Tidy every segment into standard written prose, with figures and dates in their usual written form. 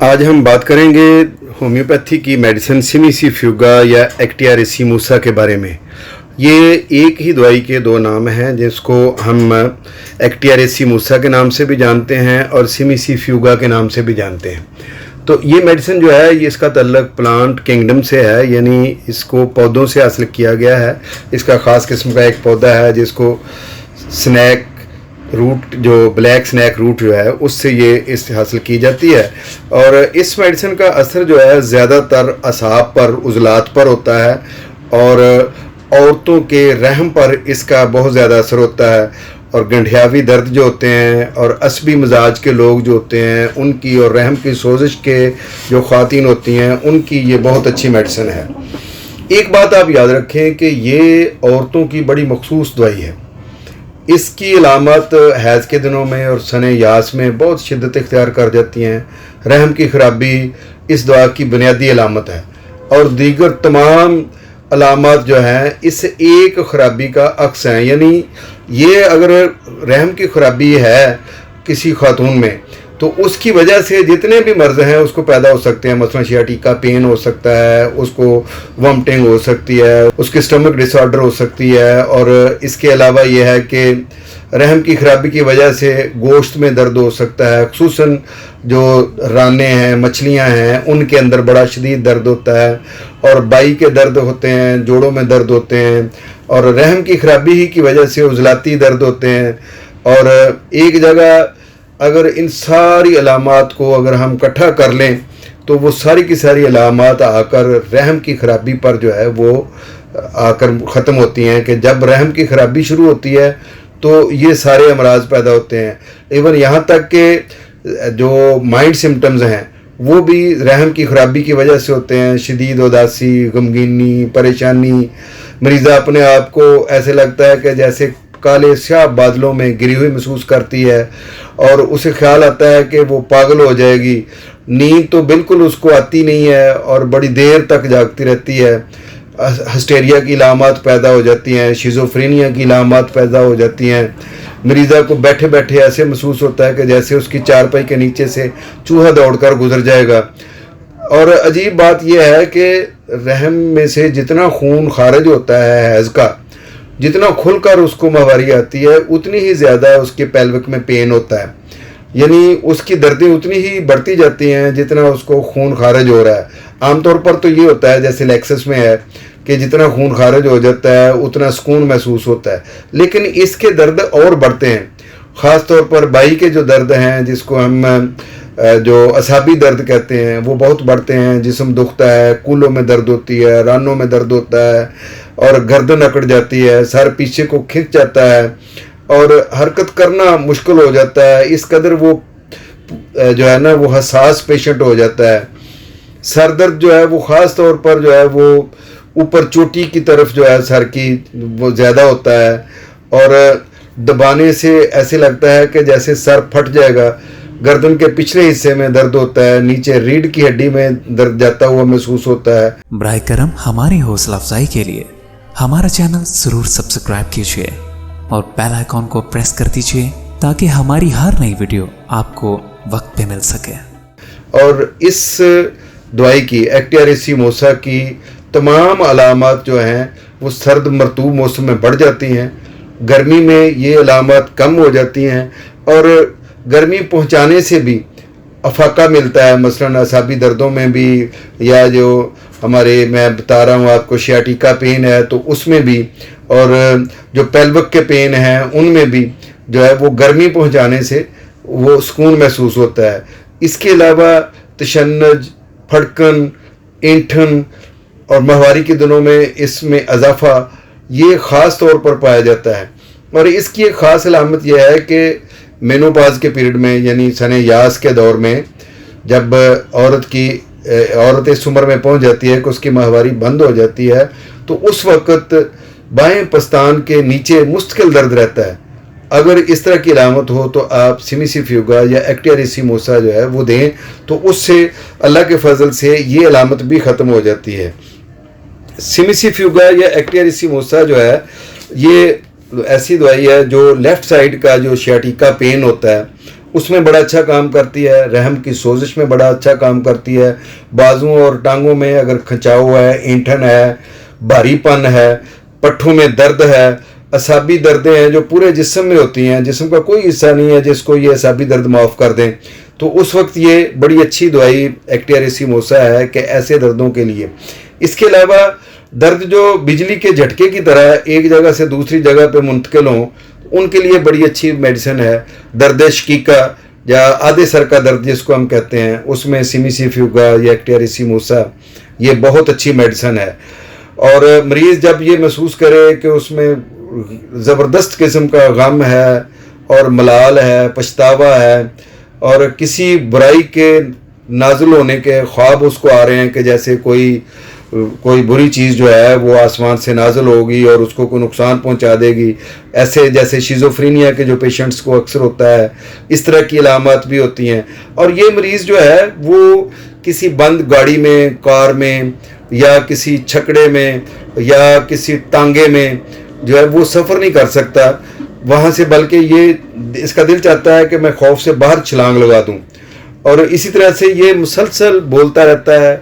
آج ہم بات کریں گے ہومیوپیتھی کی میڈیسن سیمیسیفیوگا یا ایکٹیاریسیموسا کے بارے میں۔ یہ ایک ہی دوائی کے دو نام ہیں، جس کو ہم ایکٹیاریسیموسا کے نام سے بھی جانتے ہیں اور سیمیسیفیوگا کے نام سے بھی جانتے ہیں۔ تو یہ میڈیسن جو ہے، یہ اس کا تعلق پلانٹ کنگڈم سے ہے، یعنی اس کو پودوں سے حاصل کیا گیا ہے۔ اس کا خاص قسم کا ایک پودا ہے جس کو سنیک روٹ، جو بلیک سنیک روٹ جو ہے، اس سے یہ حاصل کی جاتی ہے۔ اور اس میڈیسن کا اثر جو ہے زیادہ تر اعصاب پر، عضلات پر ہوتا ہے، اور عورتوں کے رحم پر اس کا بہت زیادہ اثر ہوتا ہے، اور گنڈھیاوی درد جو ہوتے ہیں اور عصبی مزاج کے لوگ جو ہوتے ہیں ان کی، اور رحم کی سوزش کے جو خواتین ہوتی ہیں ان کی یہ بہت اچھی میڈیسن ہے۔ ایک بات آپ یاد رکھیں کہ یہ عورتوں کی بڑی مخصوص دوائی ہے۔ اس کی علامات حیض کے دنوں میں اور سن یاس میں بہت شدت اختیار کر جاتی ہیں۔ رحم کی خرابی اس دوا کی بنیادی علامت ہے، اور دیگر تمام علامات جو ہیں اس ایک خرابی کا عکس ہیں۔ یعنی یہ اگر رحم کی خرابی ہے کسی خاتون میں، تو اس کی وجہ سے جتنے بھی مرض ہیں اس کو پیدا ہو سکتے ہیں۔ مثلا شیاٹیکا پین ہو سکتا ہے، اس کو وامٹنگ ہو سکتی ہے، اس کی اسٹمک ڈس آرڈر ہو سکتی ہے، اور اس کے علاوہ یہ ہے کہ رحم کی خرابی کی وجہ سے گوشت میں درد ہو سکتا ہے، خصوصاً جو رانے ہیں، مچھلیاں ہیں، ان کے اندر بڑا شدید درد ہوتا ہے، اور بائی کے درد ہوتے ہیں، جوڑوں میں درد ہوتے ہیں، اور رحم کی خرابی ہی کی وجہ سے عضلاتی درد ہوتے ہیں۔ اور ایک جگہ اگر ان ساری علامات کو اگر ہم اکٹھا کر لیں تو وہ ساری کی ساری علامات آ کر رحم کی خرابی پر جو ہے وہ آ کر ختم ہوتی ہیں، کہ جب رحم کی خرابی شروع ہوتی ہے تو یہ سارے امراض پیدا ہوتے ہیں۔ ایون یہاں تک کہ جو مائنڈ سمٹمز ہیں وہ بھی رحم کی خرابی کی وجہ سے ہوتے ہیں۔ شدید اداسی، غمگینی، پریشانی، مریضہ اپنے آپ کو ایسے لگتا ہے کہ جیسے کالے سیاہ بادلوں میں گری ہوئی محسوس کرتی ہے، اور اسے خیال آتا ہے کہ وہ پاگل ہو جائے گی۔ نیند تو بالکل اس کو آتی نہیں ہے، اور بڑی دیر تک جاگتی رہتی ہے۔ ہسٹیریا کی علامات پیدا ہو جاتی ہیں، شیزوفرینیا کی علامات پیدا ہو جاتی ہیں۔ مریضہ کو بیٹھے بیٹھے ایسے محسوس ہوتا ہے کہ جیسے اس کی چارپائی کے نیچے سے چوہا دوڑ کر گزر جائے گا۔ اور عجیب بات یہ ہے کہ رحم میں سے جتنا خون خارج ہوتا ہے حیض کا، جتنا کھل کر اس کو ماہواری آتی ہے، اتنی ہی زیادہ اس کے پیلوک میں پین ہوتا ہے۔ یعنی اس کی دردیں اتنی ہی بڑھتی جاتی ہیں جتنا اس کو خون خارج ہو رہا ہے۔ عام طور پر تو یہ ہوتا ہے جیسے لیکسس میں ہے کہ جتنا خون خارج ہو جاتا ہے اتنا سکون محسوس ہوتا ہے، لیکن اس کے درد اور بڑھتے ہیں۔ خاص طور پر بائی کے جو درد ہیں، جس کو ہم جو اعصابی درد کہتے ہیں، وہ بہت بڑھتے ہیں۔ جسم دکھتا ہے، کولوں میں درد ہوتی ہے، رانوں میں درد ہوتا ہے، اور گردن اکڑ جاتی ہے، سر پیچھے کو کھنچ جاتا ہے، اور حرکت کرنا مشکل ہو جاتا ہے۔ اس قدر وہ جو ہے نا وہ حساس پیشنٹ ہو جاتا ہے۔ سر درد جو ہے وہ خاص طور پر جو ہے وہ اوپر چوٹی کی طرف جو ہے سر کی وہ زیادہ ہوتا ہے، اور دبانے سے ایسے لگتا ہے کہ جیسے سر پھٹ جائے گا۔ گردن کے پچھلے حصے میں درد ہوتا ہے، نیچے ریڑھ کی ہڈی میں درد جاتا ہوا محسوس ہوتا ہے۔ براہ کرم ہماری حوصلہ افزائی کے لیے ہمارا چینل ضرور سبسکرائب کیجیے اور بیل آئیکن کو پریس کر دیجیے تاکہ ہماری ہر نئی ویڈیو آپ کو وقت پہ مل سکے۔ اور اس دوائی کی، ایکٹیاریسیموسا کی تمام علامات جو ہیں وہ سرد مرطوب موسم میں بڑھ جاتی ہیں، گرمی میں یہ علامات کم ہو جاتی ہیں، اور گرمی پہنچانے سے بھی افاقہ ملتا ہے۔ مثلاً اعصابی دردوں میں بھی، یا جو ہمارے میں بتا رہا ہوں آپ کو شیاٹیکا پین ہے تو اس میں بھی، اور جو پیلوک کے پین ہیں ان میں بھی جو ہے وہ گرمی پہنچانے سے وہ سکون محسوس ہوتا ہے۔ اس کے علاوہ تشنج، پھڑکن، اینٹھن اور ماہواری کے دنوں میں اس میں اضافہ یہ خاص طور پر پایا جاتا ہے۔ اور اس کی ایک خاص علامت یہ ہے کہ مینوپاز کے پیریڈ میں، یعنی سن یاس کے دور میں، جب عورت اس عمر میں پہنچ جاتی ہے کہ اس کی ماہواری بند ہو جاتی ہے، تو اس وقت بائیں پستان کے نیچے مستقل درد رہتا ہے۔ اگر اس طرح کی علامت ہو تو آپ سیمیسیفیوگا یا ایکٹیاریسیموسا جو ہے وہ دیں، تو اس سے اللہ کے فضل سے یہ علامت بھی ختم ہو جاتی ہے۔ سیمیسیفیوگا یا ایکٹیاریسیموسا جو ہے یہ ایسی دوائی ہے جو لیفٹ سائڈ کا جو شیاٹیکا پین ہوتا ہے اس میں بڑا اچھا کام کرتی ہے، رحم کی سوزش میں بڑا اچھا کام کرتی ہے، بازوں اور ٹانگوں میں اگر کھنچاؤ ہے، اینٹھن ہے، بھاری پن ہے، پٹھوں میں درد ہے، اعصابی دردیں ہیں جو پورے جسم میں ہوتی ہیں، جسم کا کوئی حصہ نہیں ہے جس کو یہ اعصابی درد معاف کر دیں، تو اس وقت یہ بڑی اچھی دوائی ایکٹیارسی موسا ہے کہ ایسے دردوں کے لیے۔ اس کے علاوہ درد جو بجلی کے جھٹکے کی طرح ایک جگہ سے دوسری جگہ پہ منتقل ہوں، ان کے لیے بڑی اچھی میڈیسن ہے۔ درد شقیقہ یا آدھے سر کا درد جس کو ہم کہتے ہیں، اس میں سیمیسی فیوگا یا ایکٹیارسی موسا یہ بہت اچھی میڈیسن ہے۔ اور مریض جب یہ محسوس کرے کہ اس میں زبردست قسم کا غم ہے اور ملال ہے، پچھتاوا ہے، اور کسی برائی کے نازل ہونے کے خواب اس کو آ رہے ہیں کہ جیسے کوئی بری چیز جو ہے وہ آسمان سے نازل ہوگی اور اس کو کوئی نقصان پہنچا دے گی، ایسے جیسے شیزوفرینیا کے جو پیشنٹس کو اکثر ہوتا ہے، اس طرح کی علامات بھی ہوتی ہیں۔ اور یہ مریض جو ہے وہ کسی بند گاڑی میں، کار میں، یا کسی چھکڑے میں، یا کسی ٹانگے میں جو ہے وہ سفر نہیں کر سکتا وہاں سے، بلکہ یہ اس کا دل چاہتا ہے کہ میں خوف سے باہر چھلانگ لگا دوں، اور اسی طرح سے یہ مسلسل بولتا رہتا ہے،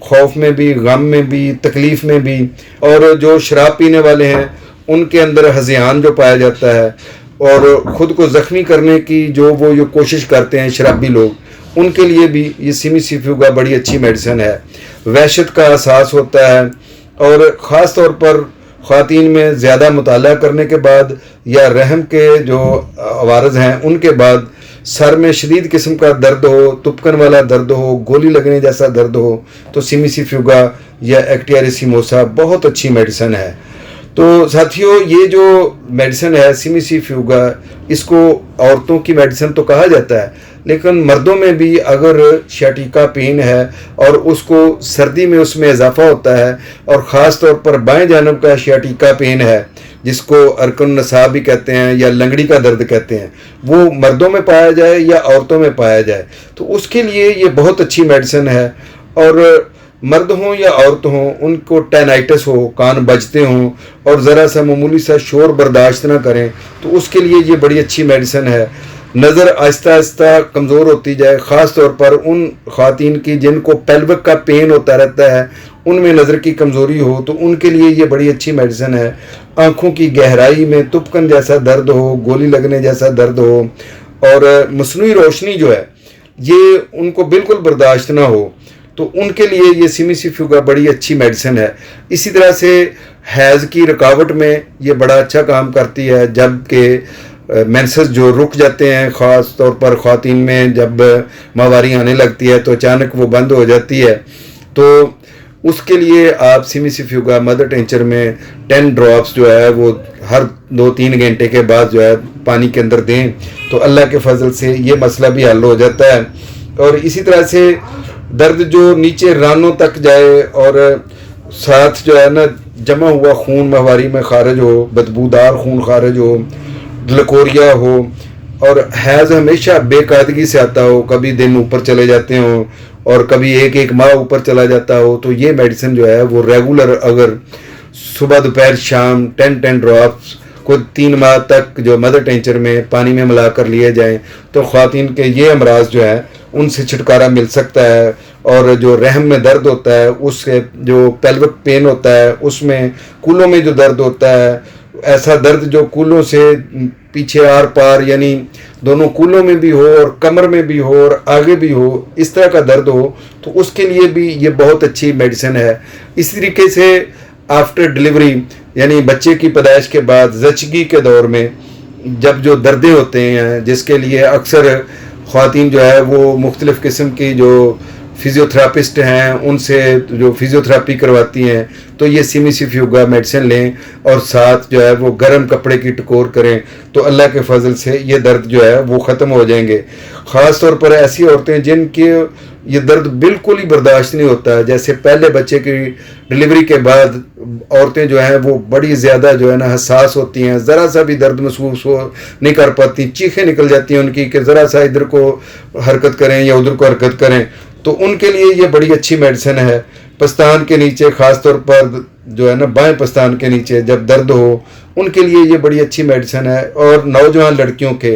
خوف میں بھی، غم میں بھی، تکلیف میں بھی۔ اور جو شراب پینے والے ہیں ان کے اندر ہذیان جو پایا جاتا ہے اور خود کو زخمی کرنے کی جو وہ کوشش کرتے ہیں شرابی لوگ، ان کے لیے بھی یہ سیمیسی فیوگا بڑی اچھی میڈیسن ہے۔ وحشت کا احساس ہوتا ہے، اور خاص طور پر خواتین میں زیادہ مطالعہ کرنے کے بعد یا رحم کے جو عوارض ہیں ان کے بعد سر میں شدید قسم کا درد ہو، تپکن والا درد ہو، گولی لگنے جیسا درد ہو، تو سیمیسی فیوگا یا ایکٹیارسی موسا بہت اچھی میڈیسن ہے۔ تو ساتھیوں، یہ جو میڈیسن ہے سیمیسی فیوگا، اس کو عورتوں کی میڈیسن تو کہا جاتا ہے، لیکن مردوں میں بھی اگر شیاٹیکا پین ہے اور اس کو سردی میں اس میں اضافہ ہوتا ہے، اور خاص طور پر بائیں جانب کا شیاٹیکا پین ہے جس کو ارکن النساء بھی کہتے ہیں یا لنگڑی کا درد کہتے ہیں، وہ مردوں میں پایا جائے یا عورتوں میں پایا جائے تو اس کے لیے یہ بہت اچھی میڈیسن ہے۔ اور مرد ہوں یا عورت ہوں، ان کو ٹینائٹس ہو، کان بجتے ہوں اور ذرا سا معمولی سا شور برداشت نہ کریں، تو اس کے لیے یہ بڑی اچھی میڈیسن ہے۔ نظر آہستہ آہستہ کمزور ہوتی جائے، خاص طور پر ان خواتین کی جن کو پیلوک کا پین ہوتا رہتا ہے، ان میں نظر کی کمزوری ہو، تو ان کے لیے یہ بڑی اچھی میڈیسن ہے۔ آنکھوں کی گہرائی میں تپکن جیسا درد ہو، گولی لگنے جیسا درد ہو، اور مصنوعی روشنی جو ہے یہ ان کو بالکل برداشت نہ ہو، تو ان کے لیے یہ سیمیسی فیوگا بڑی اچھی میڈیسن ہے۔ اسی طرح سے حیض کی رکاوٹ میں یہ بڑا اچھا کام کرتی ہے، جب کہ مینسز جو رک جاتے ہیں، خاص طور پر خواتین میں جب ماہواری آنے لگتی ہے تو اچانک وہ بند ہو جاتی ہے، تو اس کے لیے آپ سیمیسی فیوگا مدر ٹینچر میں 10 ڈراپس جو ہے وہ ہر 2-3 گھنٹے کے بعد جو ہے پانی کے اندر دیں، تو اللہ کے فضل سے یہ مسئلہ بھی حل ہو جاتا ہے۔ اور اسی طرح سے درد جو نیچے رانوں تک جائے اور ساتھ جو ہے نا جمع ہوا خون ماہواری میں خارج ہو، بدبودار خون خارج ہو، لکوریا ہو، اور حیض ہمیشہ بے قاعدگی سے آتا ہو، کبھی دن اوپر چلے جاتے ہوں اور کبھی ایک ماہ اوپر چلا جاتا ہو، تو یہ میڈیسن جو ہے وہ ریگولر اگر صبح دوپہر شام 10 ڈراپس کو 3 ماہ تک جو مدر ٹینچر میں پانی میں ملا کر لیے جائیں، تو خواتین کے یہ امراض جو ہے ان سے چھٹکارا مل سکتا ہے۔ اور جو رحم میں درد ہوتا ہے، اس سے جو پیلوک پین ہوتا ہے، اس میں کولوں میں جو درد ہوتا ہے، ایسا درد جو کولوں سے پیچھے آر پار یعنی دونوں کولوں میں بھی ہو اور کمر میں بھی ہو اور آگے بھی ہو، اس طرح کا درد ہو، تو اس کے لیے بھی یہ بہت اچھی میڈیسن ہے۔ اسی طریقے سے آفٹر ڈیلیوری یعنی بچے کی پیدائش کے بعد زچگی کے دور میں جب جو دردیں ہوتے ہیں، جس کے لیے اکثر خواتین جو ہے وہ مختلف قسم کی جو فزیوتھراپسٹ ہیں ان سے جو فزیوتھراپی کرواتی ہیں، تو یہ سیمیسی فیوگا میڈیسن لیں اور ساتھ جو ہے وہ گرم کپڑے کی ٹکور کریں، تو اللہ کے فضل سے یہ درد جو ہے وہ ختم ہو جائیں گے۔ خاص طور پر ایسی عورتیں جن کے یہ درد بالکل ہی برداشت نہیں ہوتا، جیسے پہلے بچے کی ڈیلیوری کے بعد عورتیں جو ہیں وہ بڑی زیادہ جو ہے نا حساس ہوتی ہیں، ذرا سا بھی درد محسوس نہیں کر پاتی، چیخیں نکل جاتی ہیں ان کی کہ ذرا سا ادھر کو حرکت کریں یا ادھر کو حرکت کریں، تو ان کے لیے یہ بڑی اچھی میڈیسن ہے۔ پستان کے نیچے خاص طور پر جو ہے نا بائیں پستان کے نیچے جب درد ہو، ان کے لیے یہ بڑی اچھی میڈیسن ہے۔ اور نوجوان لڑکیوں کے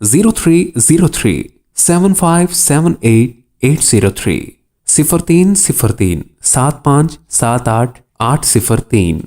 0303 7578 803 0303 7578 803।